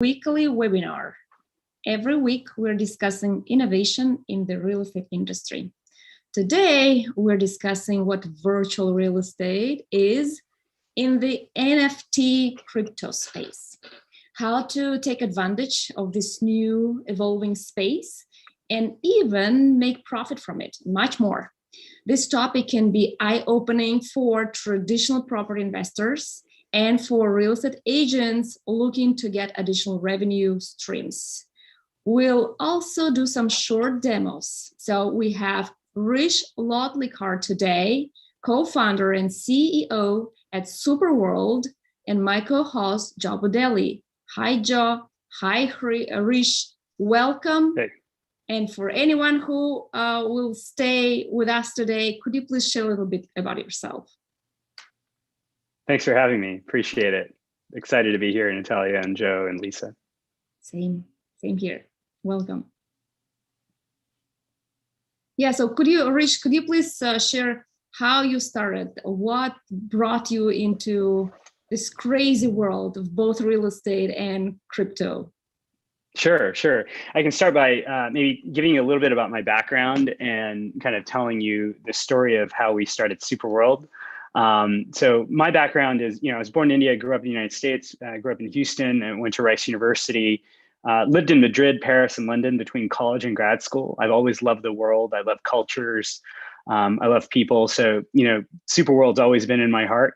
Weekly webinar. Every week, we're discussing innovation in the real estate industry. Today, we're discussing what virtual real estate is in the NFT crypto space, how to take advantage of this new evolving space, and even make profit from it, much more. This topic can be eye-opening for traditional property investors and for real estate agents looking to get additional revenue streams. We'll also do some short demos. So we have Hrish Lotlikar today, co-founder and CEO at SuperWorld, and my co-host, Joe Budelli. Hi, Joe. Hi, Hrish. Welcome. Hey. And for anyone who will stay with us today, could you please share a little bit about yourself? Thanks for having me. Appreciate it. Excited to be here, Natalia and Joe and Lisa. Same here. Welcome. Yeah, so Hrish, could you please share how you started? What brought you into this crazy world of both real estate and crypto? Sure. I can start by maybe giving you a little bit about my background and kind of telling you the story of how we started SuperWorld. So my background is, I was born in India, grew up in the United States, grew up in Houston, and went to Rice University, lived in Madrid, Paris, and London between college and grad school. I've always loved the world. I love cultures. I love people. So, SuperWorld's always been in my heart.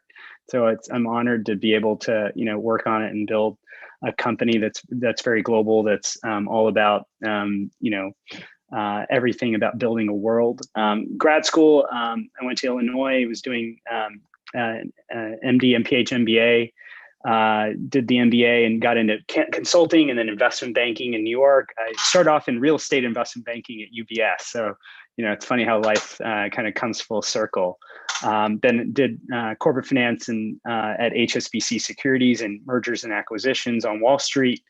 So I'm honored to be able to, work on it and build a company that's very global, that's all about, everything about building a world. Grad school, I went to Illinois, was doing MD, MPH, MBA, did the MBA and got into consulting and then investment banking in New York. I started off in real estate investment banking at UBS. So, it's funny how life kind of comes full circle. Then did corporate finance and at HSBC Securities and mergers and acquisitions on Wall Street.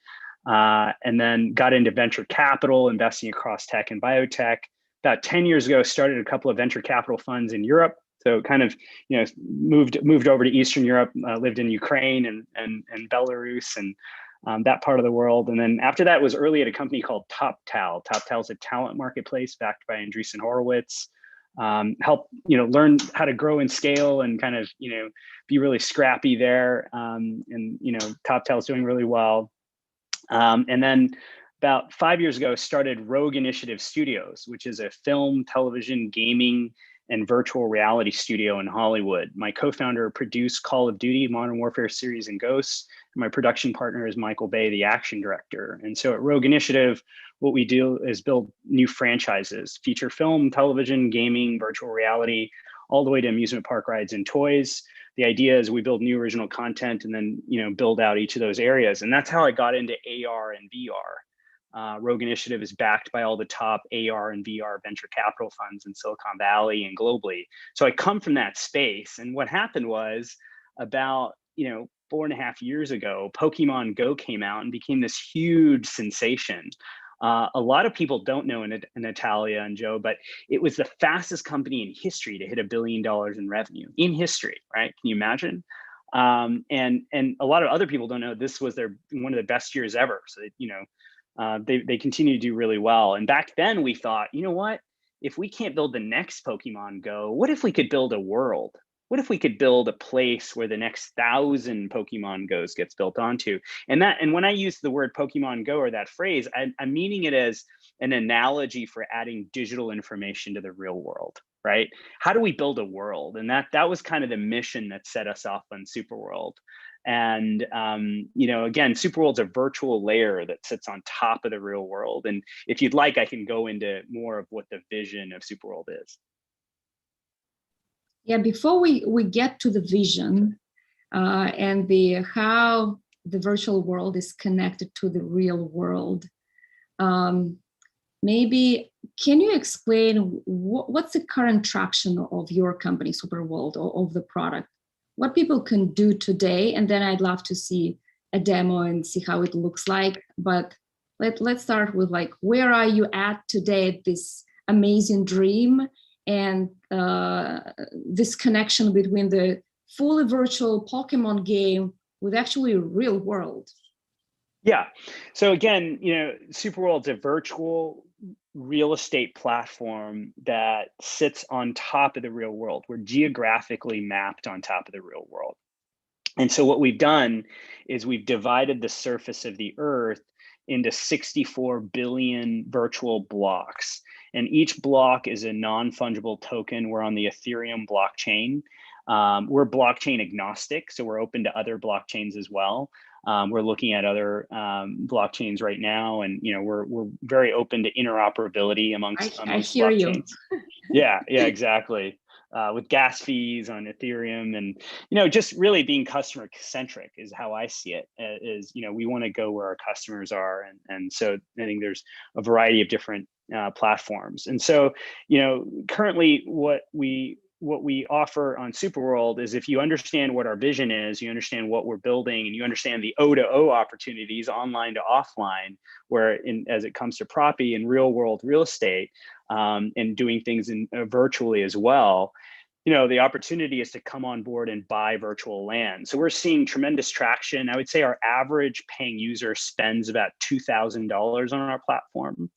And then got into venture capital, investing across tech and biotech. About 10 years ago, started a couple of venture capital funds in Europe. So kind of, moved over to Eastern Europe, lived in Ukraine and Belarus and that part of the world. And then after that was early at a company called TopTal. TopTal is a talent marketplace backed by Andreessen Horowitz. Help, learn how to grow and scale and kind of, be really scrappy there. And TopTal is doing really well. And then about 5 years ago, started Rogue Initiative Studios, which is a film, television, gaming, and virtual reality studio in Hollywood. My co-founder produced Call of Duty, Modern Warfare series, and Ghosts. And my production partner is Michael Bay, the action director. And so at Rogue Initiative, what we do is build new franchises, feature film, television, gaming, virtual reality, all the way to amusement park rides and toys. The idea is we build new original content and then, build out each of those areas. And that's how I got into AR and VR. Rogue Initiative is backed by all the top AR and VR venture capital funds in Silicon Valley and globally. So I come from that space. And what happened was about, 4.5 years ago, Pokemon Go came out and became this huge sensation. A lot of people don't know Natalia and Joe, but it was the fastest company in history to hit $1 billion in revenue in history, right? Can you imagine? And a lot of other people don't know this was one of the best years ever. So, they continue to do really well. And back then we thought, what? If we can't build the next Pokemon Go, what if we could build a world? What if we could build a place where the next 1,000 Pokemon Goes gets built onto? And when I use the word Pokemon Go or that phrase, I'm meaning it as an analogy for adding digital information to the real world, right? How do we build a world? And that was kind of the mission that set us off on SuperWorld. And, again, SuperWorld's a virtual layer that sits on top of the real world. And if you'd like, I can go into more of what the vision of SuperWorld is. Yeah, before we get to the vision and how the virtual world is connected to the real world, maybe can you explain what's the current traction of your company, SuperWorld, or of the product? What people can do today, and then I'd love to see a demo and see how it looks like. But let's start with where are you at today, this amazing dream, and this connection between the fully virtual Pokemon game with actually real world? Yeah. So again, SuperWorld's a virtual real estate platform that sits on top of the real world. We're geographically mapped on top of the real world. And so what we've done is we've divided the surface of the earth into 64 billion virtual blocks. And each block is a non-fungible token. We're on the Ethereum blockchain. We're blockchain agnostic, so we're open to other blockchains as well. We're looking at other blockchains right now, and we're very open to interoperability amongst I hear blockchains. you. Yeah, exactly. With gas fees on Ethereum, and just really being customer centric is how I see it. Is we want to go where our customers are, and so I think there's a variety of different platforms. And so currently what we offer on SuperWorld is, if you understand what our vision is, you understand what we're building, and you understand the O2O opportunities, online to offline, where as it comes to property and real world real estate, and doing things virtually as well, the opportunity is to come on board and buy virtual land. So we're seeing tremendous traction. I would say our average paying user spends about $2,000 on our platform,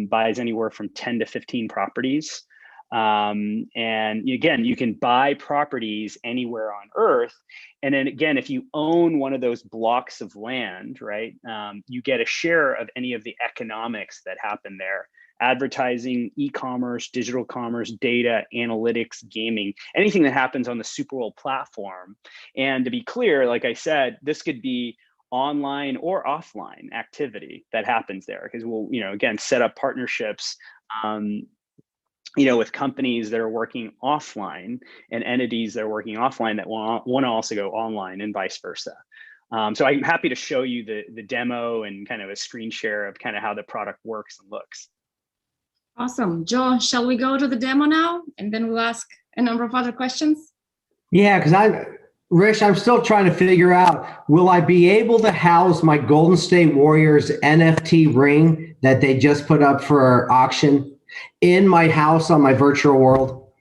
buys anywhere from 10 to 15 properties. And again, you can buy properties anywhere on earth. And then again, if you own one of those blocks of land, right, you get a share of any of the economics that happen there. Advertising, e-commerce, digital commerce, data, analytics, gaming, anything that happens on the SuperWorld platform. And to be clear, like I said, this could be online or offline activity that happens there, because we'll, again, set up partnerships, with companies that are working offline and entities that are working offline that want to also go online, and vice versa. So I'm happy to show you the demo and kind of a screen share of kind of how the product works and looks. Awesome. Joe, shall we go to the demo now? And then we'll ask a number of other questions. Yeah, because Hrish, I'm still trying to figure out, will I be able to house my Golden State Warriors NFT ring that they just put up for auction in my house on my virtual world?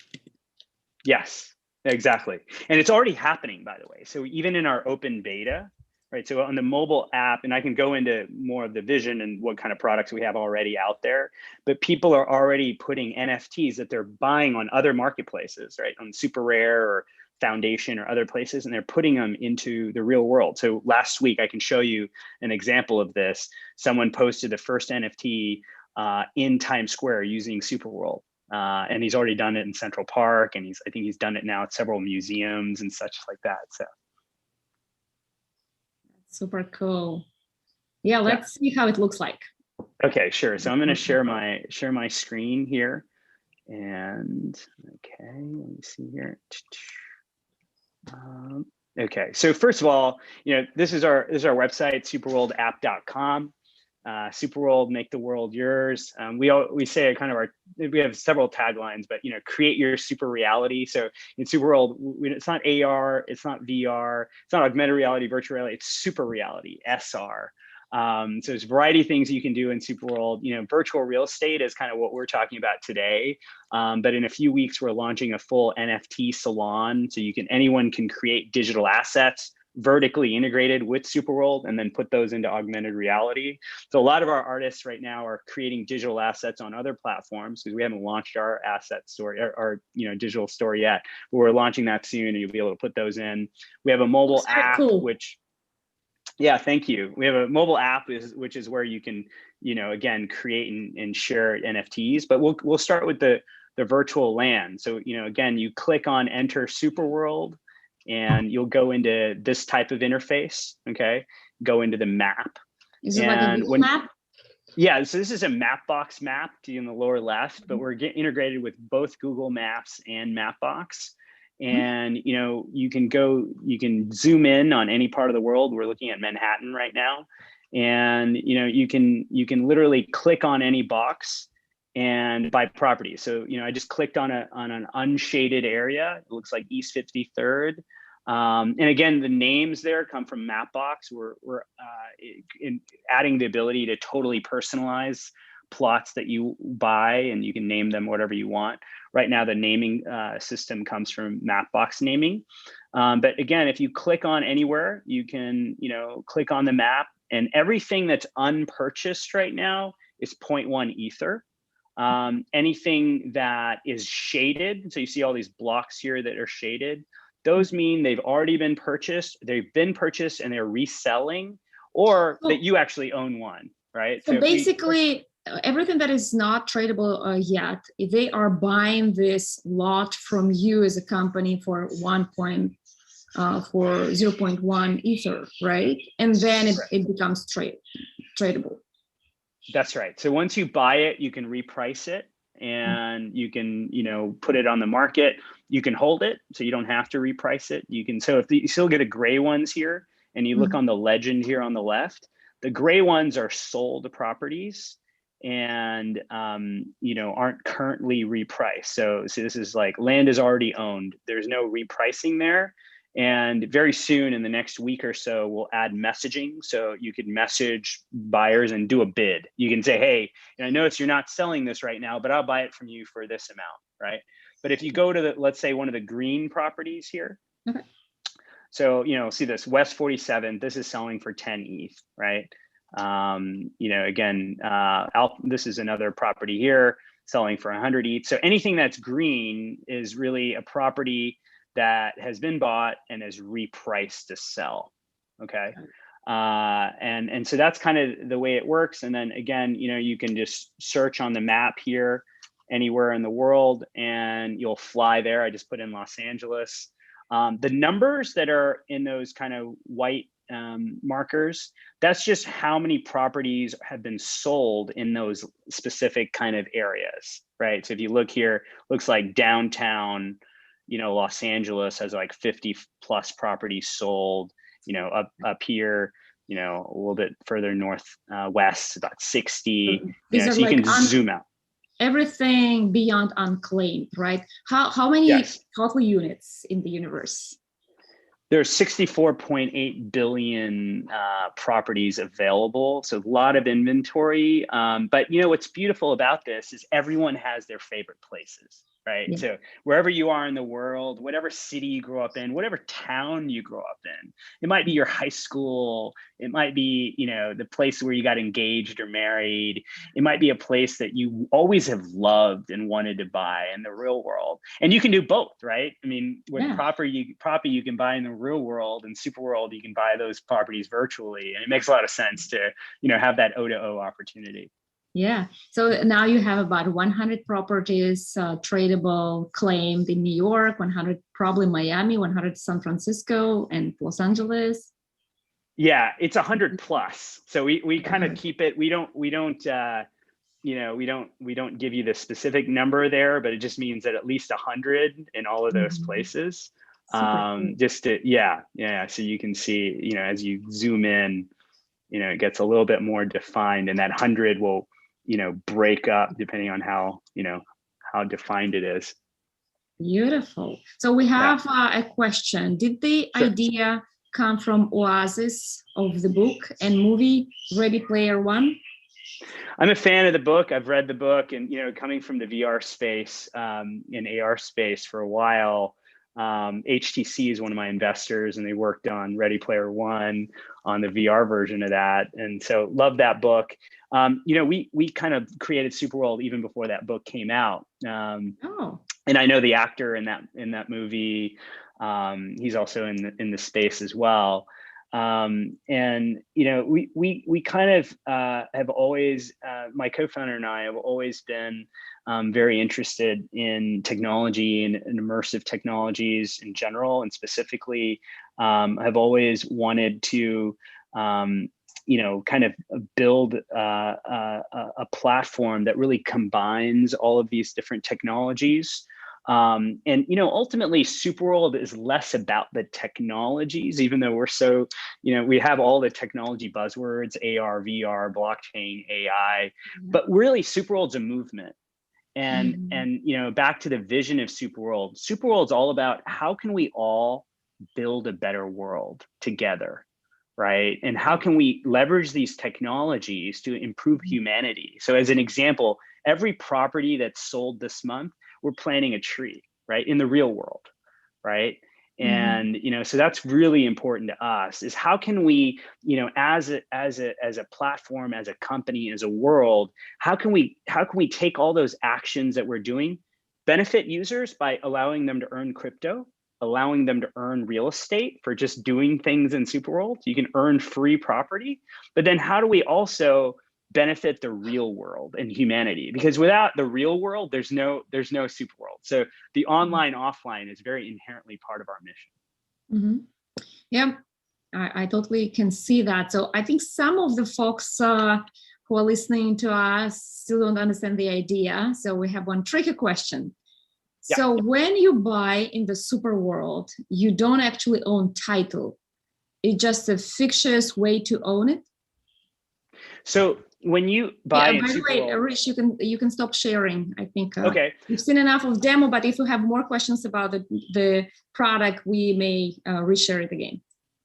Yes, exactly. And it's already happening, by the way. So even in our open beta, right? So on the mobile app, and I can go into more of the vision and what kind of products we have already out there, but people are already putting NFTs that they're buying on other marketplaces, right? On Super Rare or Foundation or other places, and they're putting them into the real world. So last week, I can show you an example of this. Someone posted the first NFT in Times Square using SuperWorld. And he's already done it in Central Park, and I think he's done it now at several museums and such like that. So super cool. Yeah, let's see how it looks like. Okay, sure. So I'm going to share my screen here, and okay, let me see here. Okay, so first of all, this is our website, superworldapp.com. SuperWorld, make the world yours. We say we have several taglines, but create your super reality. So in SuperWorld, it's not AR, it's not VR, it's not augmented reality, virtual reality, it's super reality, SR. So there's a variety of things you can do in SuperWorld. Virtual real estate is kind of what we're talking about today. But in a few weeks, we're launching a full NFT salon. So anyone can create digital assets vertically integrated with SuperWorld and then put those into augmented reality. So a lot of our artists right now are creating digital assets on other platforms, because we haven't launched our asset store, our digital store yet, but we're launching that soon, and you'll be able to put those in. We have a mobile app, cool. which, yeah, thank you. We have a mobile app, which is where you can, again, create and share NFTs, but we'll start with the virtual land. So, again, you click on Enter SuperWorld, and you'll go into this type of interface, okay? Go into the map. Is it like a Google map? Yeah, so this is a Mapbox map in the lower left, but we're integrated with both Google Maps and Mapbox. And you can zoom in on any part of the world. We're looking at Manhattan right now. And you can literally click on any box and buy property. So I just clicked on an unshaded area. It looks like East 53rd. And again, the names there come from Mapbox. We're adding the ability to totally personalize plots that you buy, and you can name them whatever you want. Right now, the naming system comes from Mapbox naming. But again, if you click on anywhere, you can click on the map, And everything that's unpurchased right now is zero point 0.1 Ether. Anything that is shaded, so you see all these blocks here that are shaded, those mean they've already been purchased, and they're reselling, or that you actually own one, right? So basically, everything that is not tradable yet, they are buying this lot from you as a company for 0.1 Ether, right? And then it becomes tradable. That's right. So once you buy it, you can reprice it, and you can, put it on the market. You can hold it, so you don't have to reprice it. You can, so if you still get a gray ones here, and you look on the legend here on the left, the gray ones are sold properties and, aren't currently repriced. So this is like land is already owned. There's no repricing there. And very soon, in the next week or so, we'll add messaging. So you could message buyers and do a bid. You can say, hey, I notice you're not selling this right now, but I'll buy it from you for this amount, right? But if you go to let's say one of the green properties here. Okay. So, see this West 47, this is selling for 10 ETH, right? Again, this is another property here selling for 100 ETH. So anything that's green is really a property that has been bought and is repriced to sell. Okay. And so that's kind of the way it works. And then again, you can just search on the map here anywhere in the world and you'll fly there. I just put in Los Angeles. The numbers that are in those kind of white markers, that's just how many properties have been sold in those specific kind of areas, right? So if you look here, looks like downtown, Los Angeles has like 50 plus properties sold, up here, a little bit further north west, about 60, so you can zoom out. Everything beyond unclaimed, right? How many total units in the universe? There's 64.8 billion properties available. So a lot of inventory. But what's beautiful about this is everyone has their favorite places, right? Yeah. So wherever you are in the world, whatever city you grew up in, whatever town you grew up in, it might be your high school, it might be, the place where you got engaged or married. It might be a place that you always have loved and wanted to buy in the real world. And you can do both, right? I mean, with property you can buy in the real world, and SuperWorld, you can buy those properties virtually. And it makes a lot of sense to, have that O2O opportunity. Yeah. So now you have about 100 properties tradable, claimed in New York, 100 probably Miami, 100 San Francisco and Los Angeles. Yeah, it's 100 plus. So we kind of keep it. We don't give you the specific number there, but it just means that at least 100 in all of those places. Just to, so you can see, as you zoom in, it gets a little bit more defined, and that 100 will, break up depending on how defined it is. Beautiful. So we have a question. Did the idea come from Oasis of the book and movie Ready Player One? I'm a fan of the book. I've read the book, and coming from the VR space and AR space for a while, HTC is one of my investors, and they worked on Ready Player One on the VR version of that, and so love that book. We kind of created SuperWorld even before that book came out. And I know the actor in that movie. He's also in the space as well. And we kind of have always, my co-founder and I have always been very interested in technology and immersive technologies in general, and specifically have always wanted to kind of build a platform that really combines all of these different technologies. And ultimately, SuperWorld is less about the technologies, even though we're so, we have all the technology buzzwords, AR, VR, blockchain, AI, but really SuperWorld's a movement. And back to the vision of SuperWorld, SuperWorld's all about how can we all build a better world together, right? And how can we leverage these technologies to improve humanity? So as an example, every property that's sold this month, we're planting a tree, right? In the real world, right? And, so that's really important to us, is how can we, as a platform, as a company, as a world, how can we take all those actions that we're doing, benefit users by allowing them to earn crypto, allowing them to earn real estate for just doing things in SuperWorld. You can earn free property, but then how do we also benefit the real world and humanity? Because without the real world, there's no SuperWorld. So the online offline is very inherently part of our mission. Yeah, I totally can see that. So I think some of the folks who are listening to us still don't understand the idea. So we have one tricky question. So when you buy in the SuperWorld, you don't actually own title. It's just a fictitious way to own it. So when you buy, by the way, Hrish, you can stop sharing. I think okay. We've seen enough of demo, but if you have more questions about the product, we may reshare it again.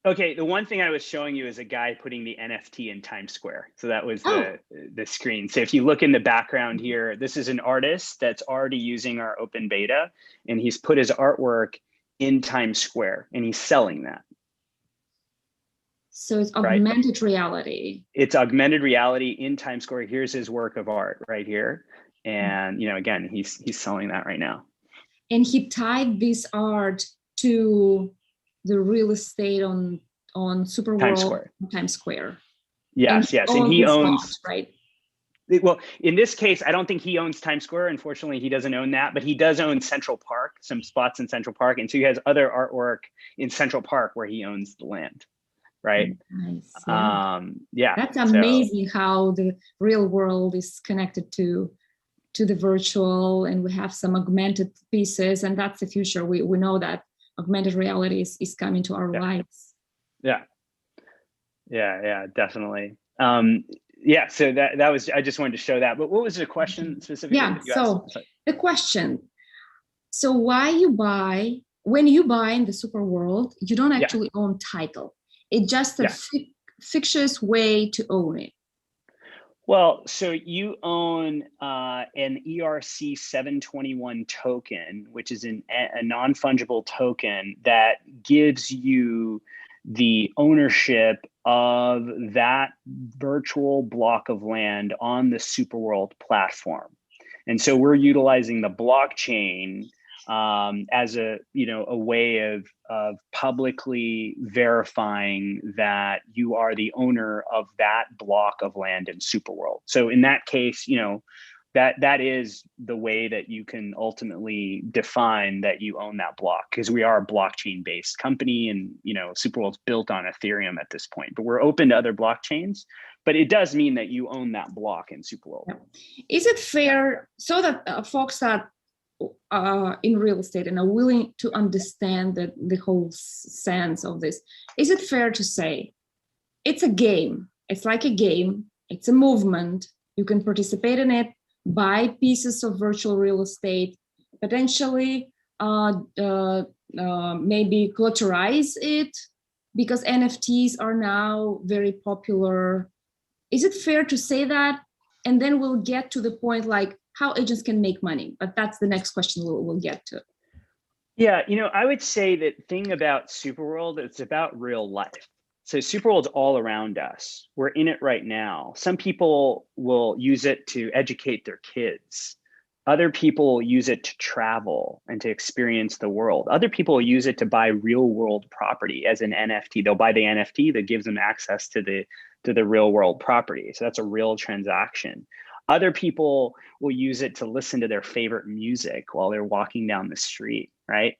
Okay, the one thing I was showing you is a guy putting the NFT in Times Square. So that was the screen. So if you look in the background here, this is an artist that's already using our open beta, and he's put his artwork in Times Square, and he's selling that. So it's augmented reality. It's augmented reality in Times Square. Here's his work of art right here. And, again, he's selling that right now. And he tied this art to the real estate on SuperWorld, Times Square. Yes, and he owns spots, right? Well, in this case, I don't think he owns Times Square. Unfortunately, he doesn't own that, but he does own Central Park, some spots in Central Park, and so he has other artwork in Central Park where he owns the land, right? Nice. That's amazing how the real world is connected to the virtual, and we have some augmented pieces, and that's the future. We know that augmented reality is coming to our lives. Yeah, definitely. So that was, I just wanted to show that. But what was the question specifically? So the question, so when you buy in the SuperWorld, you don't actually own title. It's just a fictitious way to own it. Well, so you own an ERC 721 token, which is a non-fungible token that gives you the ownership of that virtual block of land on the SuperWorld platform. And so we're utilizing the blockchain as a way of publicly verifying that you are the owner of that block of land in SuperWorld. So in that case, that is the way that you can ultimately define that you own that block, because we are a blockchain based company, and SuperWorld's built on Ethereum at this point, but we're open to other blockchains. But it does mean that you own that block in SuperWorld. Is it fair, so that folks that in real estate and are willing to understand the whole sense of this, is it fair to say it's a game? It's like a game. It's a movement. You can participate in it, buy pieces of virtual real estate, potentially maybe collateralize it, because NFTs are now very popular. Is it fair to say that? And then we'll get to the point like how agents can make money, but that's the next question we'll get to. Yeah, I would say that thing about SuperWorld, it's about real life. So SuperWorld's all around us. We're in it right now. Some people will use it to educate their kids. Other people use it to travel and to experience the world. Other people use it to buy real world property as an NFT. They'll buy the NFT that gives them access to the real world property. So that's a real transaction. Other people will use it to listen to their favorite music while they're walking down the street, right?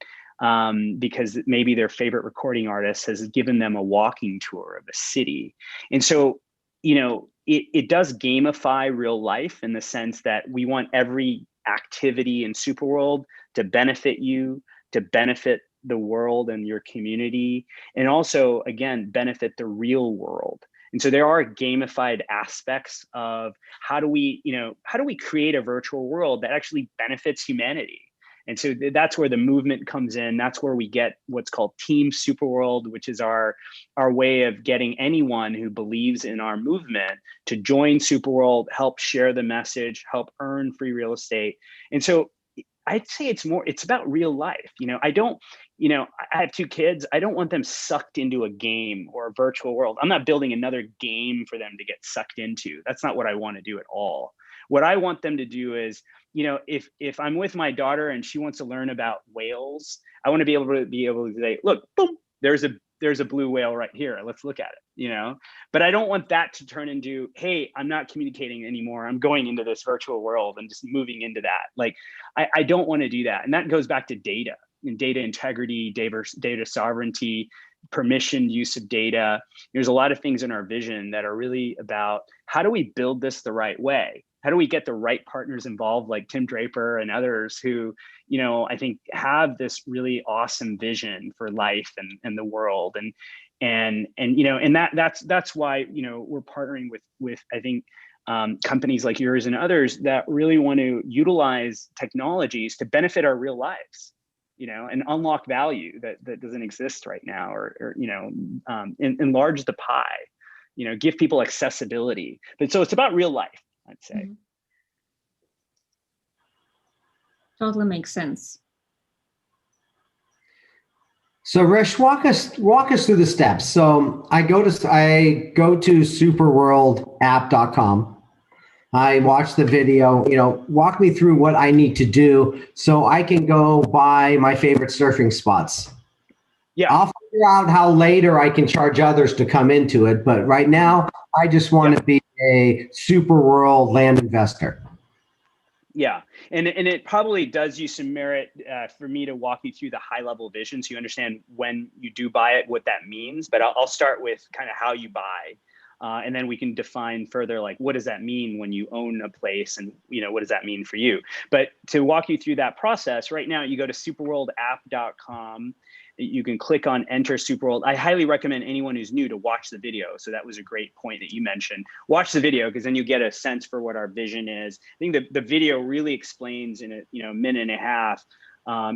Because maybe their favorite recording artist has given them a walking tour of a city. And so, it does gamify real life in the sense that we want every activity in SuperWorld to benefit you, to benefit the world and your community, and also, again, benefit the real world. And so there are gamified aspects of how do we create a virtual world that actually benefits humanity. And so that's where the movement comes in. That's where we get what's called Team SuperWorld, which is our way of getting anyone who believes in our movement to join SuperWorld, help share the message, help earn free real estate. And so I'd say it's about real life. I have 2 kids. I don't want them sucked into a game or a virtual world. I'm not building another game for them to get sucked into. That's not what I want to do at all. What I want them to do is, if I'm with my daughter and she wants to learn about whales, I want to be able to say, look, boom, there's a blue whale right here. Let's look at it, But I don't want that to turn into, hey, I'm not communicating anymore. I'm going into this virtual world and just moving into that. Like, I don't want to do that. And that goes back to data and data integrity, data sovereignty, permissioned use of data. There's a lot of things in our vision that are really about how do we build this the right way? How do we get the right partners involved, like Tim Draper and others who, I think have this really awesome vision for life and the world. And that's why, we're partnering with I think, companies like yours and others that really want to utilize technologies to benefit our real lives, and unlock value that doesn't exist right now, or enlarge the pie, give people accessibility. But so it's about real life, I'd say. Mm-hmm. Totally makes sense. So Hrish, walk us through the steps. So I go to superworldapp.com. I watch the video, walk me through what I need to do so I can go buy my favorite surfing spots. Yeah. I'll figure out how later I can charge others to come into it. But right now, I just want to be a SuperWorld land investor. Yeah, and it probably does you some merit for me to walk you through the high level vision so you understand when you do buy it, what that means. But I'll start with kind of how you buy. And then we can define further, like, what does that mean when you own a place, and what does that mean for you? But to walk you through that process, right now you go to superworldapp.com. You can click on Enter SuperWorld. I highly recommend anyone who's new to watch the video. So that was a great point that you mentioned. Watch the video, because then you get a sense for what our vision is. I think the video really explains in a minute and a half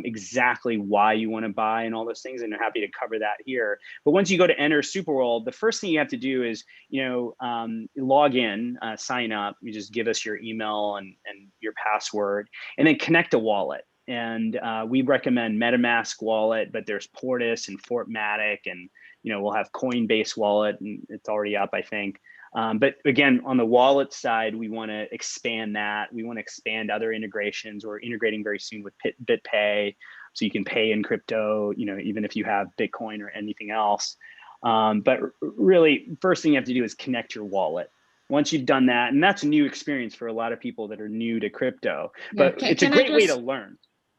exactly why you want to buy and all those things, and I'm happy to cover that here. But once you go to Enter SuperWorld, the first thing you have to do is log in, sign up. You just give us your email and your password, and then connect a wallet. And we recommend MetaMask wallet, but there's Portis and Fortmatic, and we'll have Coinbase wallet, and it's already up, I think. But again, on the wallet side, we want to expand that. We want to expand other integrations. We're integrating very soon with BitPay, so you can pay in crypto, even if you have Bitcoin or anything else. But really, first thing you have to do is connect your wallet. Once you've done that, and that's a new experience for a lot of people that are new to crypto, but it's a great way to learn.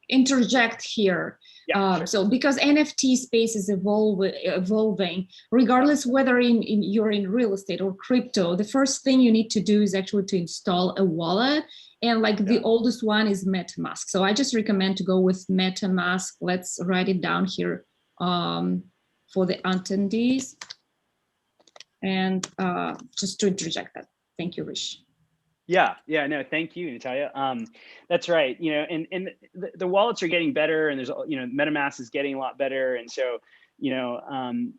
Interject here. Sure. So because NFT space is evolving, regardless whether you're in real estate or crypto, the first thing you need to do is actually to install a wallet. And the oldest one is MetaMask. So I just recommend to go with MetaMask. Let's write it down here for the attendees. And just to interject that. Thank you, Hrish. Yeah, no, thank you, Natalia. That's right. And the wallets are getting better, and there's MetaMask is getting a lot better, and so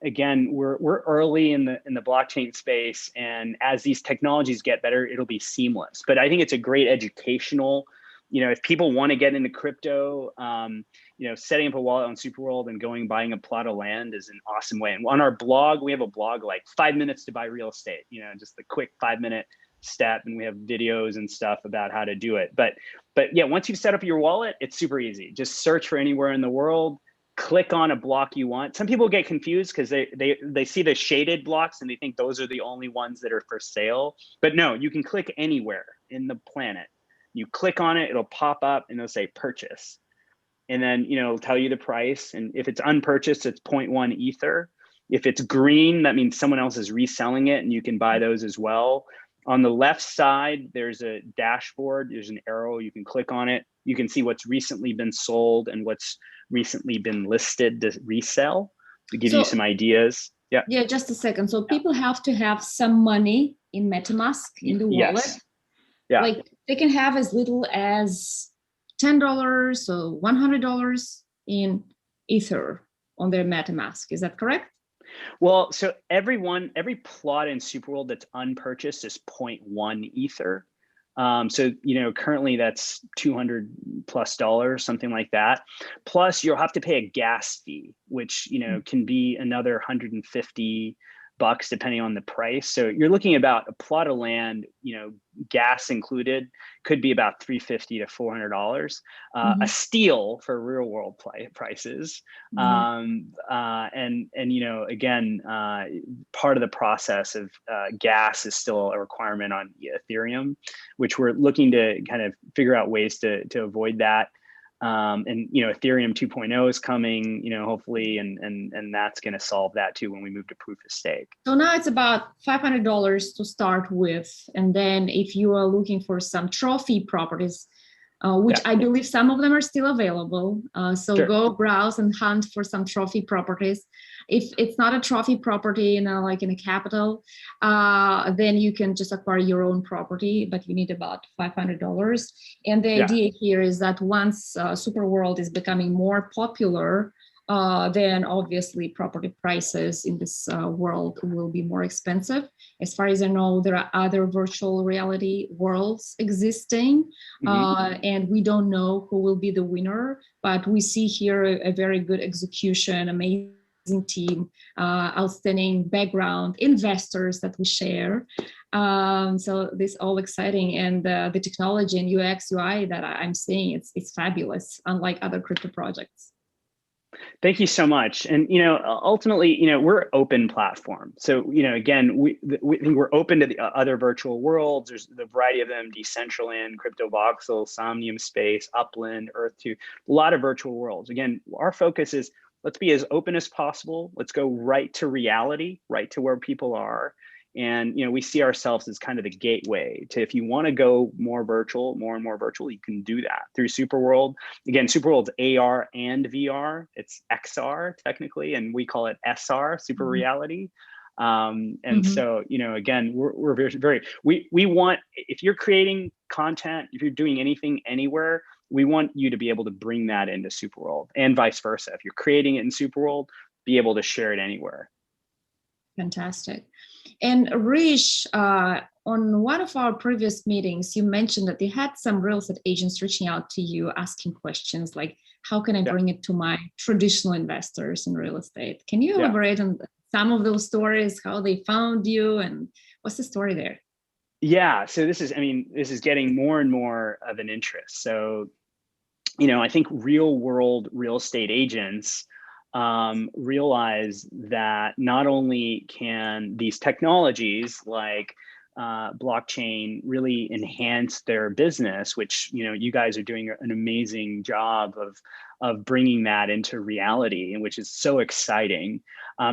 again, we're early in the blockchain space, and as these technologies get better, it'll be seamless. But I think it's a great educational. If people want to get into crypto, setting up a wallet on SuperWorld and buying a plot of land is an awesome way. And on our blog, we have a blog like 5 minutes to buy real estate. Just the quick 5-minute step, and we have videos and stuff about how to do it. But yeah, once you've set up your wallet, it's super easy. Just search for anywhere in the world, click on a block you want. Some people get confused because they see the shaded blocks and they think those are the only ones that are for sale. But no, you can click anywhere in the planet. You click on it, it'll pop up and it'll say purchase. And then, it'll tell you the price. And if it's unpurchased, it's 0.1 Ether. If it's green, that means someone else is reselling it, and you can buy those as well. On the left side, there's a dashboard. There's an arrow. You can click on it. You can see what's recently been sold and what's recently been listed to resell, to give you some ideas. Yeah. Yeah, just a second. So people have to have some money in MetaMask in the wallet. Yes. Yeah. They can have as little as $10 or $100 in Ether on their MetaMask. Is that correct? Well, so every plot in SuperWorld that's unpurchased is 0.1 Ether. So, currently that's $200+, something like that. Plus you'll have to pay a gas fee, which, can be another $150 depending on the price. So you're looking about a plot of land, gas included, could be about $350 to $400. A steal for real world prices. And again, part of the process of gas is still a requirement on Ethereum, which we're looking to kind of figure out ways to avoid that. And Ethereum 2.0 is coming, hopefully, and that's going to solve that too when we move to proof of stake. So now it's about $500 to start with, and then if you are looking for some trophy properties, which I believe some of them are still available. So sure. Go browse and hunt for some trophy properties. If it's not a trophy property, like in a capital, then you can just acquire your own property, but you need about $500. And the idea here is that once SuperWorld is becoming more popular, then obviously property prices in this world will be more expensive. As far as I know, there are other virtual reality worlds existing, and we don't know who will be the winner, but we see here a very good execution, amazing team, outstanding background, investors that we share. So this all exciting, and the technology and UX UI that I'm seeing, it's fabulous, unlike other crypto projects. Thank you so much. And, ultimately, we're open platform. So, again, we think we're open to the other virtual worlds. There's the variety of them: Decentraland, Crypto Voxel, Somnium Space, Upland, Earth2, a lot of virtual worlds. Again, our focus is let's be as open as possible. Let's go right to reality, right to where people are. And, we see ourselves as kind of the gateway to, if you want to go more and more virtual, you can do that through SuperWorld. Again, SuperWorld's AR and VR. It's XR technically, and we call it SR, super reality. So, again, we're we want, if you're creating content, if you're doing anything anywhere, we want you to be able to bring that into SuperWorld, and vice versa. If you're creating it in SuperWorld, be able to share it anywhere. Fantastic. And Hrish, on one of our previous meetings, you mentioned that you had some real estate agents reaching out to you, asking questions like, how can I bring it to my traditional investors in real estate? Can you elaborate on some of those stories, how they found you, and what's the story there? Yeah, so this is getting more and more of an interest. So, I think real world real estate agents realize that not only can these technologies like blockchain really enhance their business, which you guys are doing an amazing job of bringing that into reality, and which is so exciting.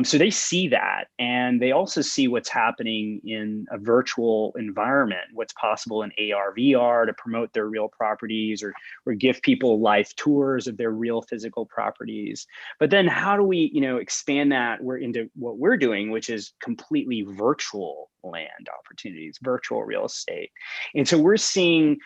So they see that, and they also see what's happening in a virtual environment, what's possible in AR, VR to promote their real properties, or give people live tours of their real physical properties. But then how do we, expand that into what we're doing, which is completely virtual land opportunities, virtual real estate. And so we're seeing,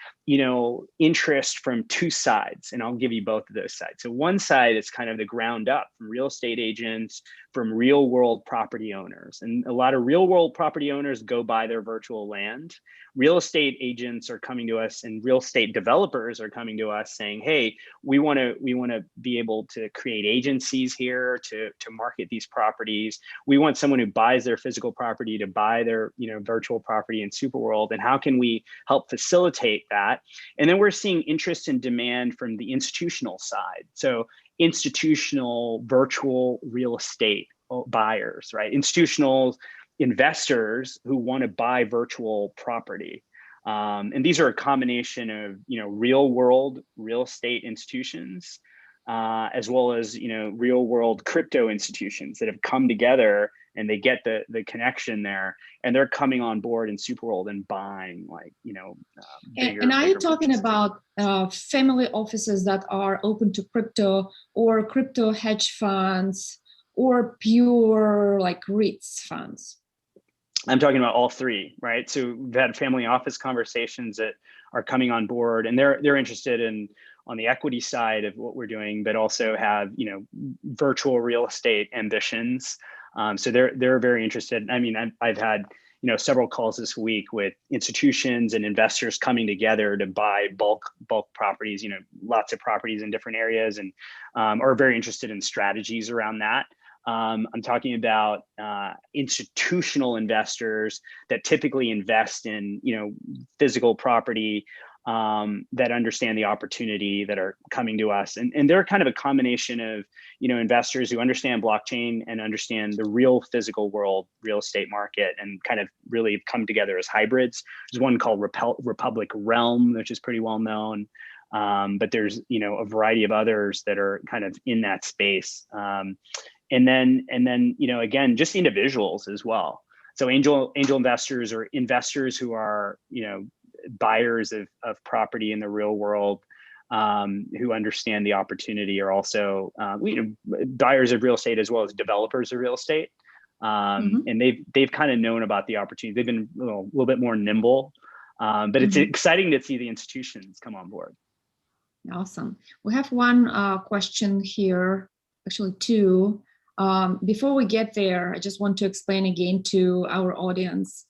interest from two sides, and I'll give you both of those sides. So one side is kind of the ground up from real estate agents, from real world property owners. And a lot of real world property owners go buy their virtual land. Real estate agents are coming to us, and real estate developers are coming to us saying, hey, we want to be able to create agencies here to market these properties. We want someone who buys their physical property to buy their virtual property in SuperWorld, and how can we help facilitate that? And then we're seeing interest and demand from the institutional side. So institutional virtual real estate buyers, right? Institutional investors who want to buy virtual property. And these are a combination of, real world real estate institutions, as well as, real world crypto institutions that have come together, and they get the connection there, and they're coming on board in SuperWorld and buying bigger, and are you talking purchases. about family offices that are open to crypto, or crypto hedge funds, or pure REITs funds? I'm talking about all three, right? So we've had family office conversations that are coming on board, and they're interested in on the equity side of what we're doing, but also have virtual real estate ambitions. So they're very interested. I've had several calls this week with institutions and investors coming together to buy bulk properties, lots of properties in different areas, and are very interested in strategies around that. I'm talking about institutional investors that typically invest in, physical property, that understand the opportunity, that are coming to us. And they're kind of a combination of, investors who understand blockchain and understand the real physical world, real estate market, and kind of really come together as hybrids. There's one called Republic Realm, which is pretty well known. But there's, a variety of others that are kind of in that space. And then, again, just individuals as well. So angel investors, or investors who are, buyers of property in the real world, who understand the opportunity, are also, buyers of real estate as well as developers of real estate. And they've kind of known about the opportunity. They've been a little bit more nimble, but it's exciting to see the institutions come on board. Awesome. We have one question here, actually two. Before we get there, I just want to explain again to our audience.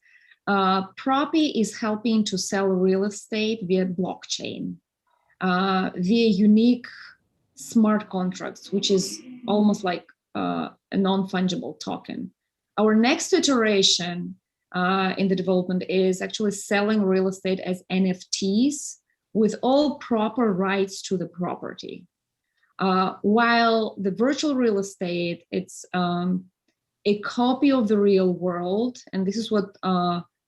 Propi is helping to sell real estate via blockchain, via unique smart contracts, which is almost like a non-fungible token. Our next iteration in the development is actually selling real estate as NFTs with all proper rights to the property. While the virtual real estate, it's a copy of the real world, and this is what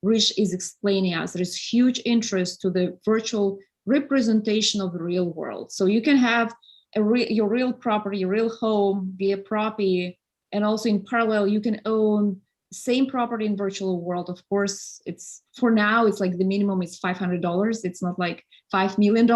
Hrish is explaining us. There is huge interest to the virtual representation of the real world. So you can have your real property, your real home via Propi, and also in parallel, you can own same property in virtual world. Of course, it's for now, it's like the minimum is $500. It's not like $5 million.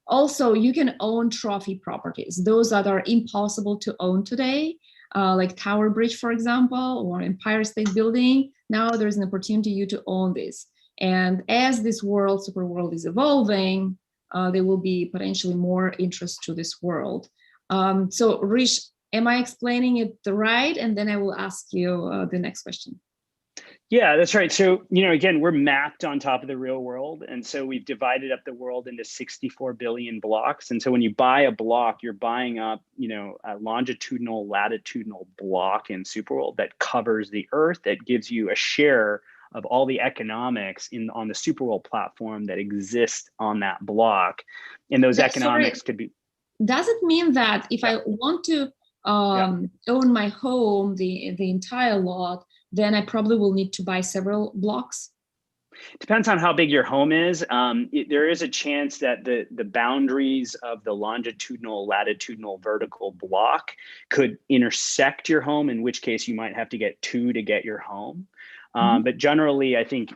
Also, you can own trophy properties, those that are impossible to own today, like Tower Bridge, for example, or Empire State Building. Now there's an opportunity for you to own this. And as this world, SuperWorld, is evolving, there will be potentially more interest to this world. So Hrish, am I explaining it right? And then I will ask you the next question. Yeah, that's right. So, again, we're mapped on top of the real world. And so we've divided up the world into 64 billion blocks. And so when you buy a block, you're buying up, a longitudinal, latitudinal block in SuperWorld that covers the Earth, that gives you a share of all the economics on the SuperWorld platform that exists on that block. And those economics could be. Does it mean that if I want to own my home, the entire lot, then I probably will need to buy several blocks? Depends on how big your home is. There is a chance that the boundaries of the longitudinal, latitudinal, vertical block could intersect your home, in which case you might have to get two to get your home. But generally, I think,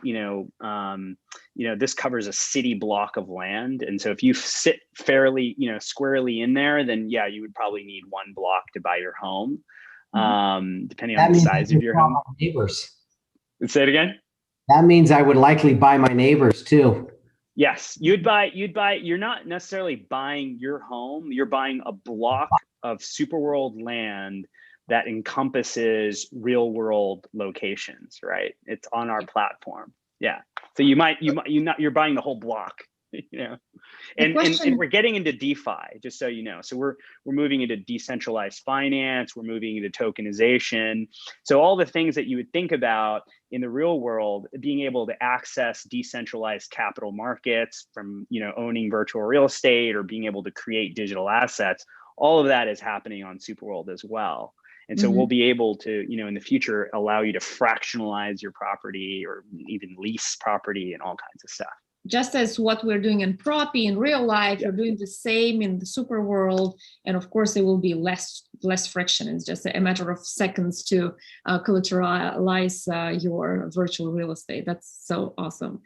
this covers a city block of land. And so if you sit fairly, squarely in there, then yeah, you would probably need one block to buy your home. Depending on the size of your home. Neighbors. Say it again. That means I would likely buy my neighbors too. Yes, you'd buy, you're not necessarily buying your home, you're buying a block of SuperWorld land that encompasses real world locations, right? It's on our platform. Yeah. So you're buying the whole block. And we're getting into DeFi, just so you know. So we're moving into decentralized finance, we're moving into tokenization. So all the things that you would think about in the real world, being able to access decentralized capital markets from, owning virtual real estate or being able to create digital assets, all of that is happening on SuperWorld as well. And so we'll be able to, in the future, allow you to fractionalize your property or even lease property and all kinds of stuff. Just as what we're doing in Propi in real life, you're doing the same in the SuperWorld, and of course there will be less friction. It's just a matter of seconds to collateralize your virtual real estate. That's so awesome.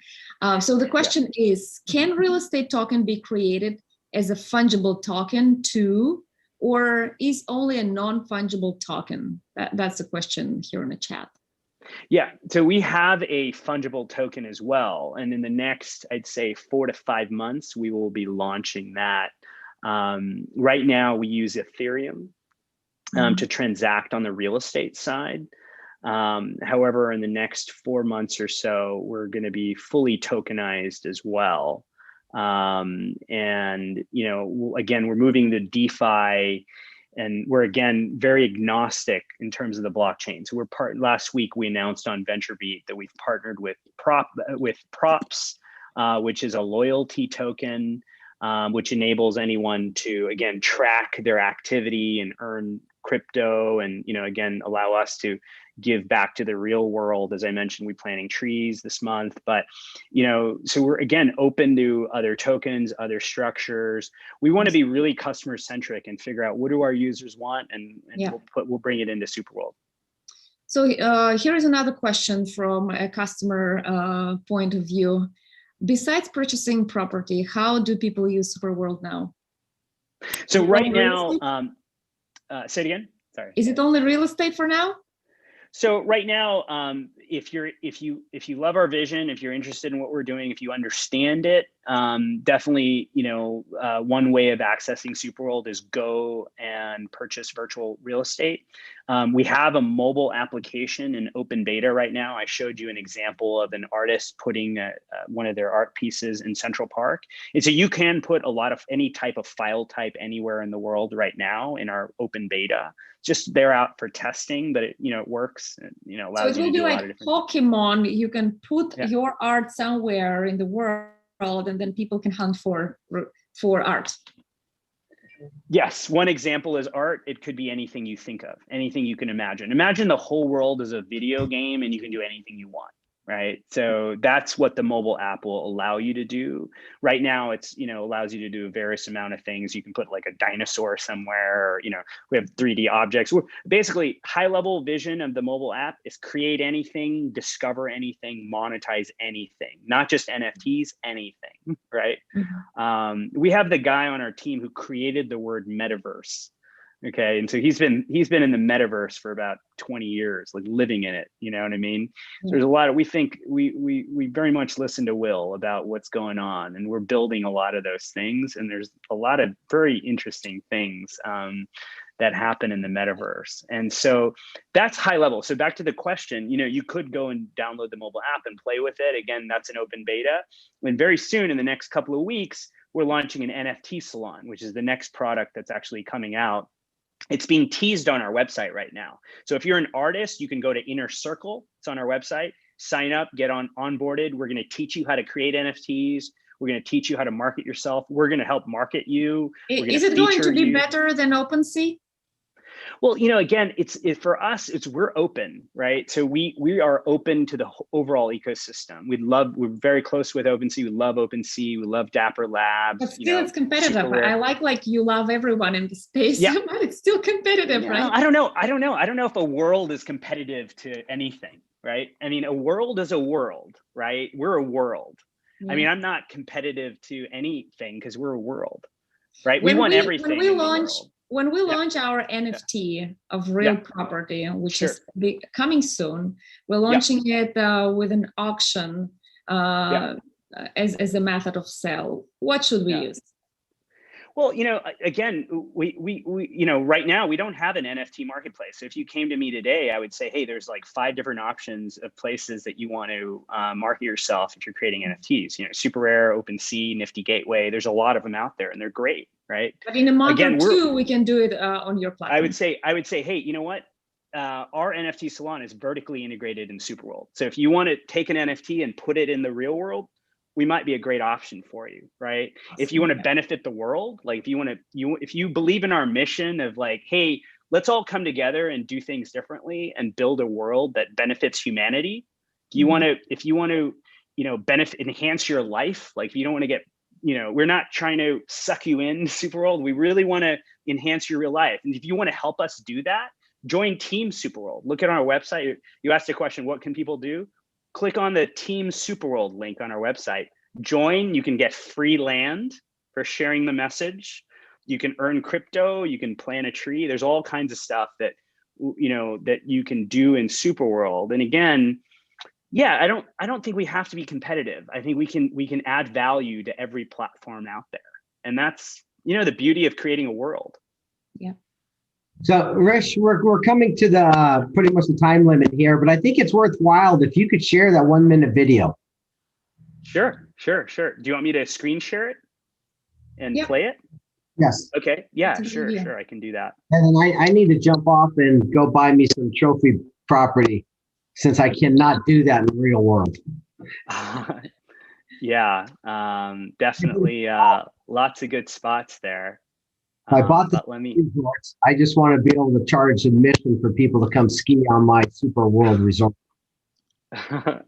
So the question is, can real estate token be created as a fungible token too, or is only a non-fungible token? That's the question here in the chat. Yeah, so we have a fungible token as well. And in the next, I'd say 4 to 5 months, we will be launching that. Right now, we use Ethereum to transact on the real estate side. However, in the next 4 months or so, we're going to be fully tokenized as well. And, you know, again, we're moving to DeFi, and we're, again, very agnostic in terms of the blockchain. So last week we announced on VentureBeat that we've partnered with Props, which is a loyalty token, which enables anyone to, again, track their activity and earn crypto, and, you know, again, allow us to give back to the real world. As I mentioned, we're planting trees this month, but, you know, so we're, again, open to other tokens, other structures. We want to be really customer centric and figure out what do our users want, and we'll bring it into SuperWorld. So here is another question from a customer point of view. Besides purchasing property, how do people use SuperWorld now? So right now, say it again. Sorry. Is it only real estate for now? So right now, if you love our vision, if you're interested in what we're doing, if you understand it, definitely, you know, one way of accessing SuperWorld is go and purchase virtual real estate. We have a mobile application in open beta right now. I showed you an example of an artist putting one of their art pieces in Central Park. And so you can put any type of file type anywhere in the world right now in our open beta. Just they're out for testing, but it, you know, it works. And, you know, allows you to do a lot of different Pokemon. You can put your art somewhere in the world, and then people can hunt for art. Yes, one example is art. It could be anything you think of, anything you can imagine. Imagine the whole world as a video game, and you can do anything you want, right? So that's what the mobile app will allow you to do. Right now, it's, you know, allows you to do various amount of things. You can put like a dinosaur somewhere, or, you know, we have 3D objects. We're basically, high level vision of the mobile app is create anything, discover anything, monetize anything, not just NFTs, anything, right? Mm-hmm. We have the guy on our team who created the word metaverse. Okay, and so he's been in the metaverse for about 20 years, like living in it. You know what I mean? So there's a lot of, we think we very much listen to Will about what's going on, and we're building a lot of those things. And there's a lot of very interesting things that happen in the metaverse. And so that's high level. So back to the question, you know, you could go and download the mobile app and play with it. Again, that's an open beta. And very soon, in the next couple of weeks, we're launching an NFT salon, which is the next product that's actually coming out. It's being teased on our website right now. So if you're an artist, you can go to Inner Circle. It's on our website. Sign up, get onboarded. We're going to teach you how to create NFTs. We're going to teach you how to market yourself. We're going to help market you. Is it going to be better than OpenSea? Well, you know, again, for us, we're open, right? So we are open to the overall ecosystem. We're very close with OpenSea. We love OpenSea. We love Dapper Labs. But still, it's competitive. I like you love everyone in the space, but it's still competitive, right? I don't know. I don't know if a world is competitive to anything, right? I mean, a world is a world, right? We're a world. Yeah. I mean, I'm not competitive to anything because we're a world, right? We want everything. When we launch our NFT of real property, which is coming soon, we're launching it with an auction as a method of sale. What should we use? Well, you know, again, we you know, right now we don't have an NFT marketplace. So if you came to me today, I would say, hey, there's like 5 different options of places that you want to market yourself if you're creating NFTs. You know, Super Rare, OpenSea, Nifty Gateway. There's a lot of them out there, and they're great, right? But in a month or two, we can do it on your platform. I would say, hey, you know what? Our NFT salon is vertically integrated in SuperWorld. So if you want to take an NFT and put it in the real world, we might be a great option for you, right? Awesome. If you want to benefit the world, like if you believe in our mission of like, hey, let's all come together and do things differently and build a world that benefits humanity. If you want to, you know, enhance your life, like if you don't want to get, you know, we're not trying to suck you in SuperWorld. We really want to enhance your real life. And if you want to help us do that, join Team SuperWorld. Look at our website. You asked a question, what can people do? Click on the Team SuperWorld link on our website. Join. You can get free land for sharing the message. You can earn crypto. You can plant a tree. There's all kinds of stuff that, you know, that you can do in SuperWorld. And again, yeah, I don't think we have to be competitive. I think we can add value to every platform out there, and that's, you know, the beauty of creating a world. Yeah. So, Rish, we're coming to the pretty much the time limit here, but I think it's worthwhile if you could share that 1 minute video. Sure. Do you want me to screen share it and play it? Yes. Okay. Yeah, sure. I can do that. And then I need to jump off and go buy me some trophy property since I cannot do that in the real world. Yeah, definitely lots of good spots there. I bought the resorts. I just want to be able to charge admission for people to come ski on my SuperWorld resort.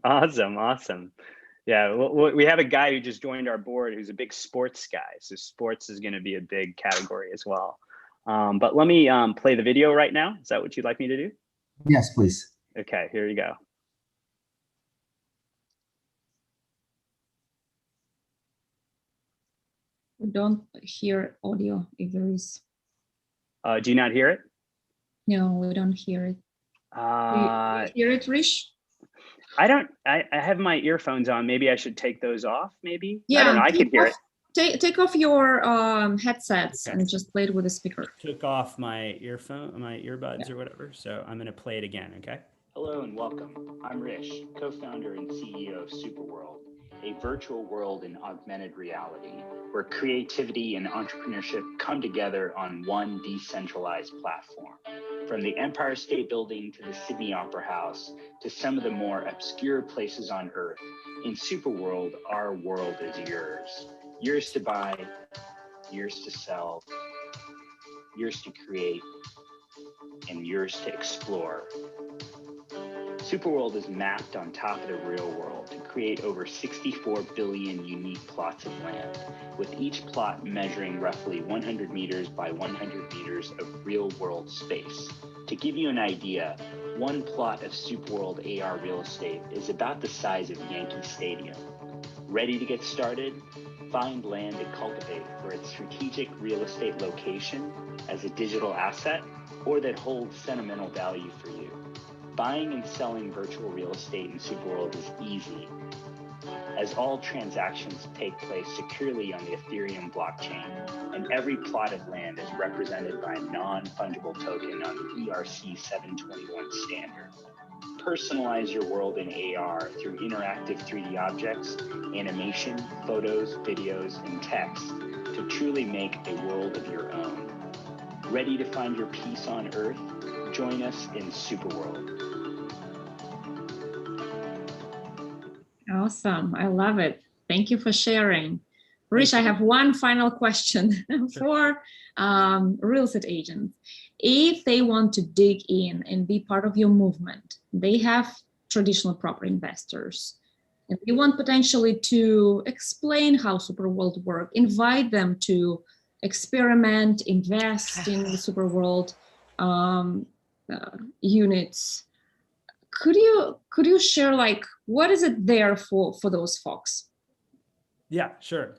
Awesome. Yeah, we have a guy who just joined our board who's a big sports guy. So sports is going to be a big category as well. But let me play the video right now. Is that what you'd like me to do? Yes, please. Okay, here you go. We don't hear audio if there is. Do you not hear it? No, we don't hear it. Do you hear it, Hrish? I don't. I have my earphones on. Maybe I should take those off. Maybe. Yeah, I don't know. I can hear it. Take off your headsets and just play it with a speaker. Took off my earbuds or whatever. So I'm going to play it again. Okay. Hello and welcome. I'm Hrish, co-founder and CEO of SuperWorld, a virtual world in augmented reality where creativity and entrepreneurship come together on one decentralized platform. From the Empire State Building to the Sydney Opera House to some of the more obscure places on Earth, in SuperWorld, our world is yours. Yours to buy, yours to sell, yours to create, and yours to explore. SuperWorld is mapped on top of the real world to create over 64 billion unique plots of land, with each plot measuring roughly 100 meters by 100 meters of real world space. To give you an idea, one plot of SuperWorld AR real estate is about the size of Yankee Stadium. Ready to get started? Find land to cultivate for its strategic real estate location as a digital asset or that holds sentimental value for you. Buying and selling virtual real estate in SuperWorld is easy, as all transactions take place securely on the Ethereum blockchain, and every plot of land is represented by a non-fungible token on the ERC 721 standard. Personalize your world in AR through interactive 3D objects, animation, photos, videos, and text to truly make a world of your own. Ready to find your peace on Earth? Join us in SuperWorld. Awesome. I love it. Thank you for sharing. Hrish, I have one final question for real estate agents. If they want to dig in and be part of your movement, they have traditional property investors, and they want potentially to explain how SuperWorld works, invite them to experiment, invest in the SuperWorld units. Could you share, like, what is it there for those folks? Yeah, sure.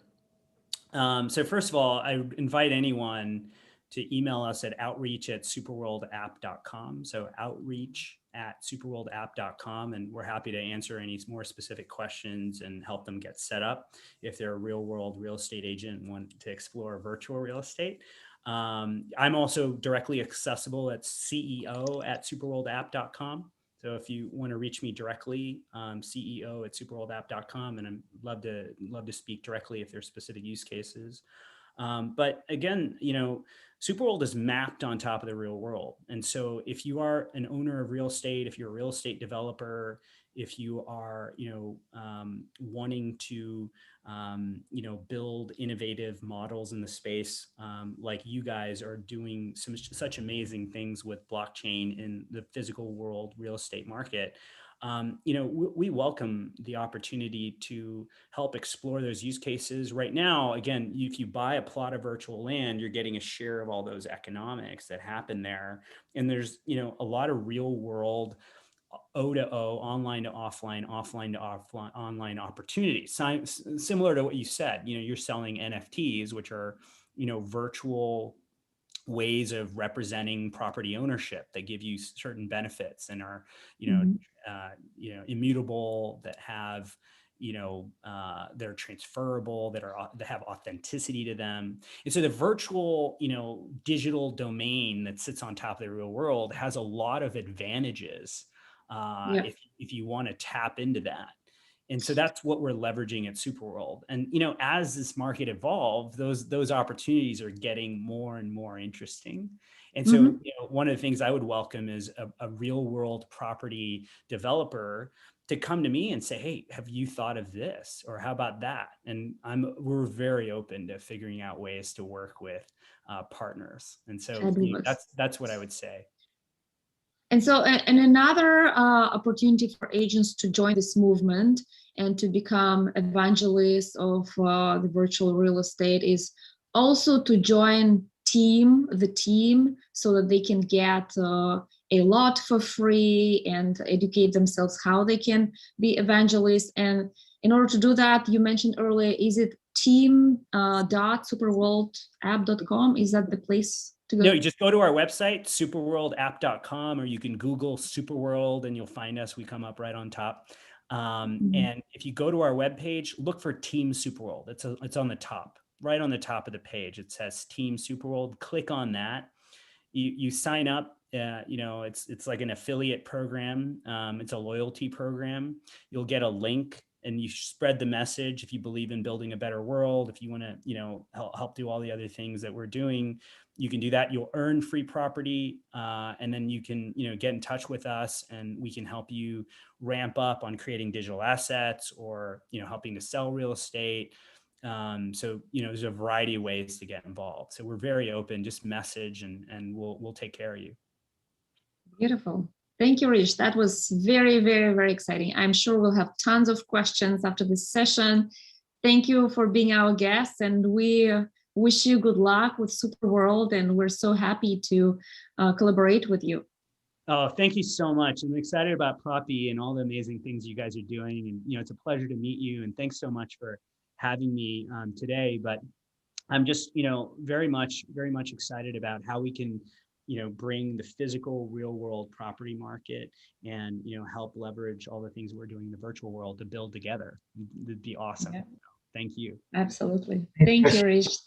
So first of all, I would invite anyone to email us at outreach@superworldapp.com. So outreach@superworldapp.com, and we're happy to answer any more specific questions and help them get set up if they're a real world real estate agent and want to explore virtual real estate. I'm also directly accessible at CEO@superworldapp.com. So if you want to reach me directly, CEO@superworldapp.com, and I'd love to speak directly if there's specific use cases. But again, SuperWorld is mapped on top of the real world. And so if you are an owner of real estate, if you're a real estate developer, if you are, wanting to, build innovative models in the space, like you guys are doing such amazing things with blockchain in the physical world real estate market, we welcome the opportunity to help explore those use cases. Right now, again, if you buy a plot of virtual land, you're getting a share of all those economics that happen there. And there's, a lot of real world O to O, online to offline, offline to offline, online opportunities. Similar to what you said, you're selling NFTs, which are, virtual ways of representing property ownership that give you certain benefits and are, immutable, that have, they're transferable, that have authenticity to them. And so the virtual, digital domain that sits on top of the real world has a lot of advantages if you want to tap into that. And so that's what we're leveraging at SuperWorld. And as this market evolves, those opportunities are getting more and more interesting. And so one of the things I would welcome is a real world property developer to come to me and say, hey, have you thought of this? Or how about that? And we're very open to figuring out ways to work with partners. And so that's what I would say. And so, and another opportunity for agents to join this movement and to become evangelists of the virtual real estate is also to join the team, so that they can get a lot for free and educate themselves how they can be evangelists. And in order to do that, you mentioned earlier, is it team.superworldapp.com? Is that the place to go? No, you just go to our website, superworldapp.com, or you can Google SuperWorld and you'll find us. We come up right on top. And if you go to our webpage, look for Team SuperWorld. It's on the top. Right on the top of the page, it says Team SuperWorld. Click on that. You sign up. It's like an affiliate program. It's a loyalty program. You'll get a link, and you spread the message. If you believe in building a better world, if you want to, help do all the other things that we're doing, you can do that. You'll earn free property, and then you can, get in touch with us, and we can help you ramp up on creating digital assets or, helping to sell real estate. So, there's a variety of ways to get involved. So we're very open, just message and we'll take care of you. Beautiful. Thank you, Hrish. That was very, very, very exciting. I'm sure we'll have tons of questions after this session. Thank you for being our guest, and we wish you good luck with SuperWorld, and we're so happy to collaborate with you. Oh, thank you so much. I'm excited about Proppy and all the amazing things you guys are doing. And, it's a pleasure to meet you. And thanks so much for having me today. But I'm just, very much excited about how we can, bring the physical real world property market and, help leverage all the things we're doing in the virtual world to build together. It'd be awesome. Yeah. Thank you. Absolutely. Thank you, Hrish.